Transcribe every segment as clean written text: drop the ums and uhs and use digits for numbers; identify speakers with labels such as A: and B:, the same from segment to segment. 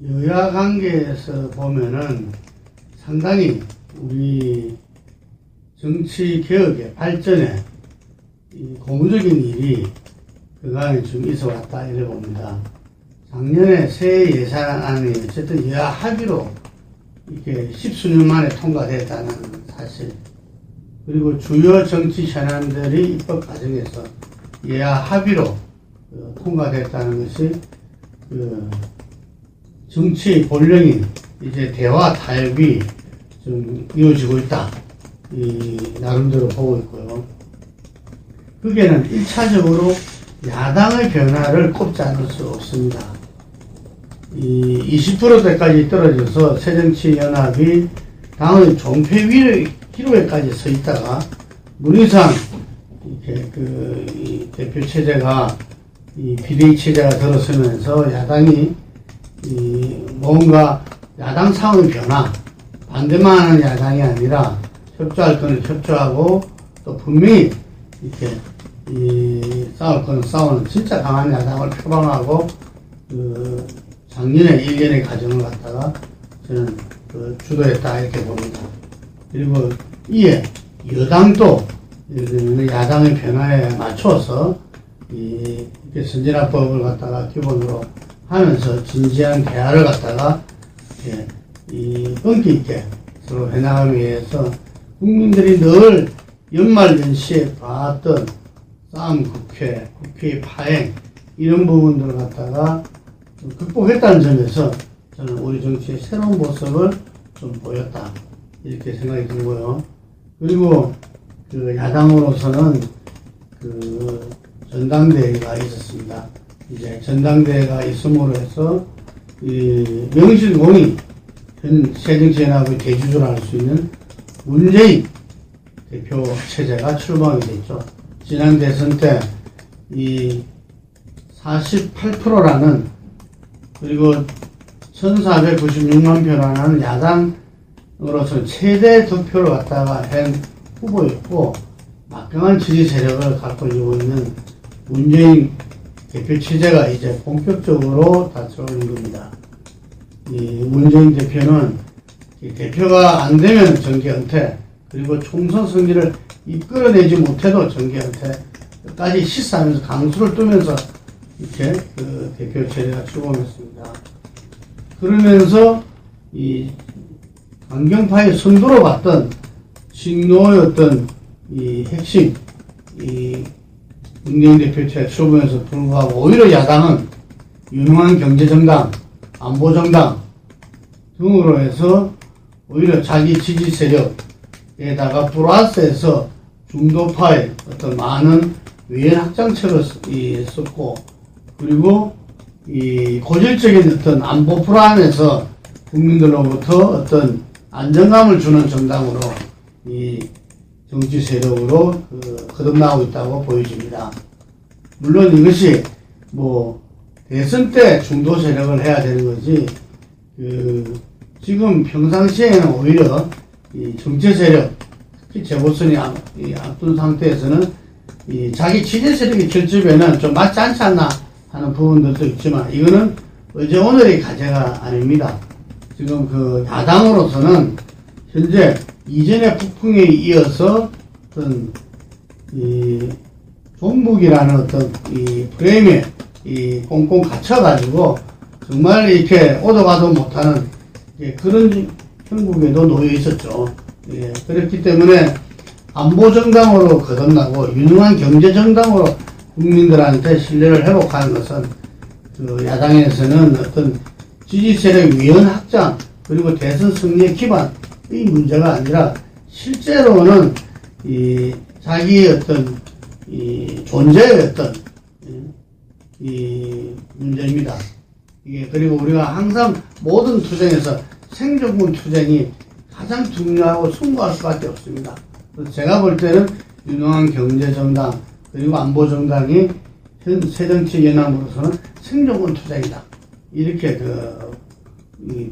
A: 여야 관계에서 보면은 상당히 우리 정치 개혁의 발전에 이 고무적인 일이 그간에 좀 있어 왔다 이래 봅니다. 작년에 새 예산안이 어쨌든 여야 합의로 이렇게 십수년 만에 통과됐다는 사실, 그리고 주요 정치 현안들이 입법 과정에서 여야 합의로 통과됐다는 것이 정치의 본령인 이제 대화 타협이 좀 이어지고 있다, 나름대로 보고 있고요. 그게는 1차적으로 야당의 변화를 꼽지 않을 수 없습니다. 20%대까지 떨어져서 새정치연합이 당의 존폐 기로에까지 서 있다가 문희상 이렇게 이 대표 체제가 이 비대위 체제가 들어서면서 야당이 뭔가 야당 상황의 변화, 반대만 하는 야당이 아니라 협조할 거는 협조하고 또 분명히 이렇게 싸울 거는 싸우는 진짜 강한 야당을 표방하고 작년에 일련의 과정을 갖다가 저는 주도했다 이렇게 봅니다. 그리고 이에 여당도 예를 들면 야당의 변화에 맞춰서 이렇게 선진화법을 갖다가 기본으로 하면서 진지한 대화를 갖다가 끈기 있게 서로 해나가기 위해서 국민들이 늘 연말 연시에 봤던 싸움 국회의 파행 이런 부분들을 갖다가 극복했다는 점에서 저는 우리 정치의 새로운 모습을 좀 보였다 이렇게 생각이 들고요. 그리고 야당으로서는 전당대회가 있었습니다. 이제 전당대회가 있음으로 해서 명실공히 현 새정치연합의 대주주를 할 수 있는 문재인 대표 체제가 출범이 됐죠. 지난 대선 때 48%라는 그리고 1496만 표라는 야당으로서 최대 득표를 갖다가 한 후보였고 막강한 지지 세력을 갖고 있는 문재인 대표 체제가 이제 본격적으로 다쳐오는 겁니다. 문재인 대표는 대표가 안 되면 정계 은퇴, 그리고 총선 승리를 이끌어내지 못해도 정계 은퇴, 끝까지 시사하면서 강수를 두면서 이렇게 대표 체제가 출범했습니다. 그러면서 강경파의 선두로 봤던 신노의 어떤 핵심, 문재인 대표 체제 출범에서 불구하고 오히려 야당은 유능한 경제정당, 안보정당 등으로 해서 오히려 자기 지지 세력에다가 플러스해서 중도파의 어떤 많은 외연 확장책을 썼고, 그리고 고질적인 어떤 안보 불안에서 국민들로부터 어떤 안정감을 주는 정당으로 정치 세력으로 거듭나고 있다고 보여집니다. 물론 이것이 대선 때 중도 세력을 해야 되는 거지, 지금 평상시에는 오히려 정치 세력, 특히 재보선이 앞둔 상태에서는 자기 지지 세력의 결집에는 좀 맞지 않지 않나 하는 부분들도 있지만, 이거는 어제 오늘의 과제가 아닙니다. 지금 야당으로서는 현재 이전의 북풍에 이어서 어떤 종북이라는 어떤 프레임에 꽁꽁 갇혀가지고 정말 이렇게 오도 가도 못하는 그런 형국에도 놓여 있었죠. 그렇기 때문에 안보정당으로 거듭나고 유능한 경제정당으로 국민들한테 신뢰를 회복하는 것은 야당에서는 어떤 지지세력 위헌 확장 그리고 대선 승리의 기반의 문제가 아니라 실제로는 자기의 어떤 존재의 어떤 문제입니다. 그리고 우리가 항상 모든 투쟁에서 생존권 투쟁이 가장 중요하고 숭고할 수밖에 없습니다. 그래서 제가 볼 때는 유능한 경제정당 그리고 안보정당이 현 새정치연합으로서는 생존권 투쟁이다, 이렇게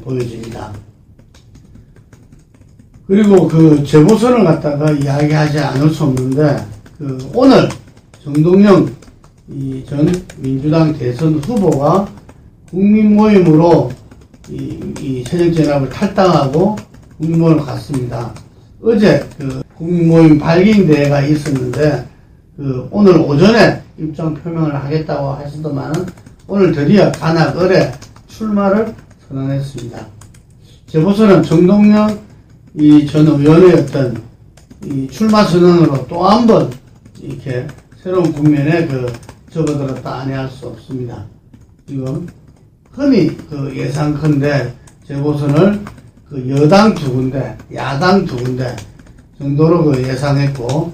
A: 보여집니다. 그리고 재보선을 갖다가 이야기하지 않을 수 없는데, 오늘 정동영 전 민주당 대선 후보가 국민 모임으로 이 새정치연합을 탈당하고 국민모임을 갔습니다. 어제 그 국민모임 발기대회가 있었는데 오늘 오전에 입장 표명을 하겠다고 하시더만은 오늘 드디어 관악을에 출마를 선언했습니다. 재보선은 정동영 전 의원의 어떤 이 출마 선언으로 또 한 번 이렇게 새로운 국면에 접어들었다 아니할 수 없습니다. 지금 흔히 예상컨대 재보선을 여당 2군데, 야당 2군데 정도로 예상했고,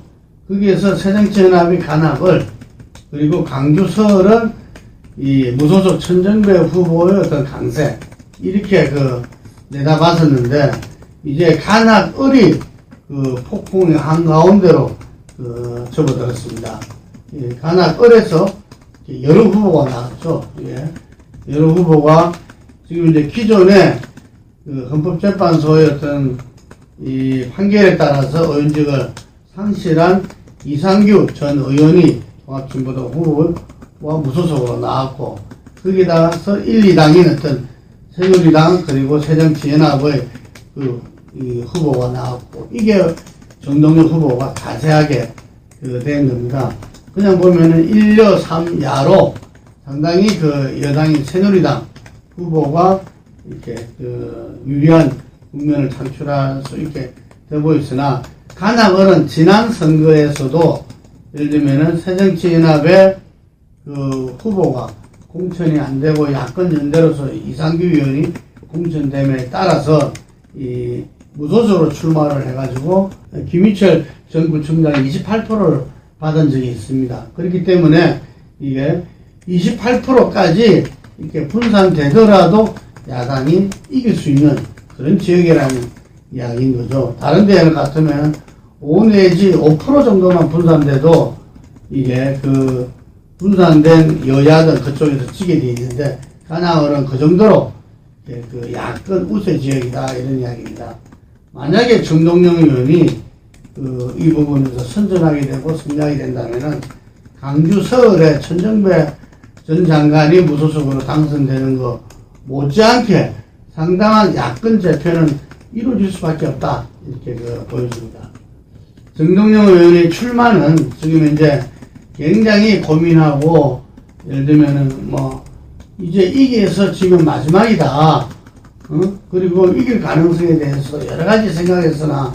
A: 거기에서 새정치연합이 관악을, 그리고 강주 서울은 이 무소속 천정배 후보의 어떤 강세, 이렇게 내다봤었는데, 이제 관악을이 폭풍의 한가운데로 접어들었습니다. 관악을에서 여러 후보가 나왔죠. 여러 후보가 지금 이제 기존에 헌법재판소의 어떤 이 판결에 따라서 의원직을 상실한 이상규 전 의원이 통합진보당 후보와 무소속으로 나왔고, 거기다가서 1, 2당인 어떤 새누리당 그리고 새정치연합의 이 후보가 나왔고, 이게 정동영 후보가 가세하게 된 겁니다. 그냥 보면은 1여 3야로 상당히 여당인 새누리당 후보가 이렇게 유리한 국면을 창출할 수 있게 돼 보였으나, 관악을은 지난 선거에서도 예를 들면은 새정치연합의 후보가 공천이 안 되고 야권 연대로서 이상규 의원이 공천됨에 따라서 이 무소속으로 출마를 해가지고 김희철 전 구청장이 28%를 받은 적이 있습니다. 그렇기 때문에 이게 28%까지 이렇게 분산되더라도 야당이 이길 수 있는 그런 지역이라는 이야기인 거죠. 다른 데는 같으면 5 내지 5% 정도만 분산돼도 이게 분산된 여야든 그쪽에서 지게 돼 있는데, 관악을은 그 정도로 야권 우세 지역이다, 이런 이야기입니다. 만약에 정동영 의원이 이 부분에서 선전하게 되고 승리하게 된다면은 강주 서울의 천정배 전 장관이 무소속으로 당선되는 거 못지않게 상당한 야권 재편은 이루어질 수밖에 없다, 이렇게 보여집니다. 정동영 의원의 출마는 지금 이제 굉장히 고민하고, 예를 들면은 이제 이게서 지금 마지막이다, 그리고 이길 가능성에 대해서 여러 가지 생각했으나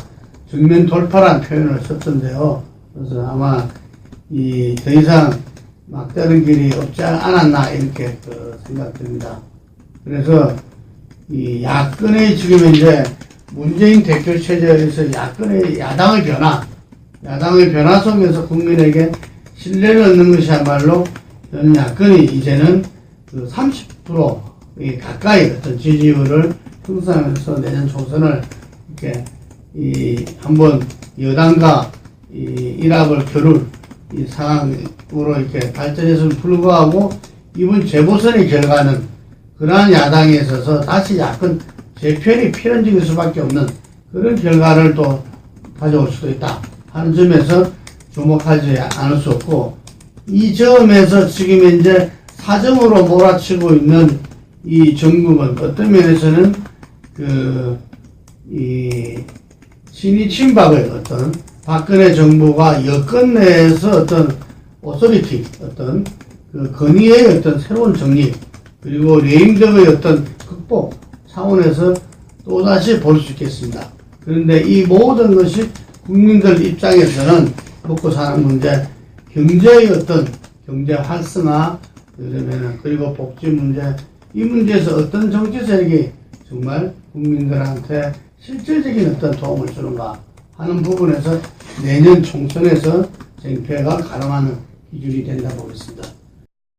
A: 정면 돌파란 표현을 썼던데요. 그래서 아마 더 이상 막다른 길이 없지 않았나, 이렇게 생각됩니다. 그래서 이 야권의 지금 이제 문재인 대표 체제에서 야당의 변화 속에서 국민에게 신뢰를 얻는 것이야말로 전 야권이 이제는 30% 가까이 어떤 지지율을 형성하면서 내년 총선을 이렇게 한번 여당과 일합을 겨룰 이 상황으로 이렇게 발전했음을 불구하고, 이번 재보선의 결과는 그러한 야당에 있어서 다시 야권 재편이 필연적일 수밖에 없는 그런 결과를 또 가져올 수도 있다 하는 점에서 주목하지 않을 수 없고, 이 점에서 지금 현재 사정으로 몰아치고 있는 이 정국은 어떤 면에서는 친이 친박의 어떤 박근혜 정부가 여권 내에서 어떤 오소리티, 어떤 건의의 어떤 새로운 정립, 그리고 레임덕의 어떤 극복 차원에서 또다시 볼 수 있겠습니다. 그런데 이 모든 것이 국민들 입장에서는 먹고 사는 문제, 경제의 어떤 경제 활성화, 그리고 복지 문제, 이 문제에서 어떤 정치 세력이 정말 국민들한테 실질적인 어떤 도움을 주는가 하는 부분에서 내년 총선에서 쟁패가 가름하는 기준이 된다고 보겠습니다.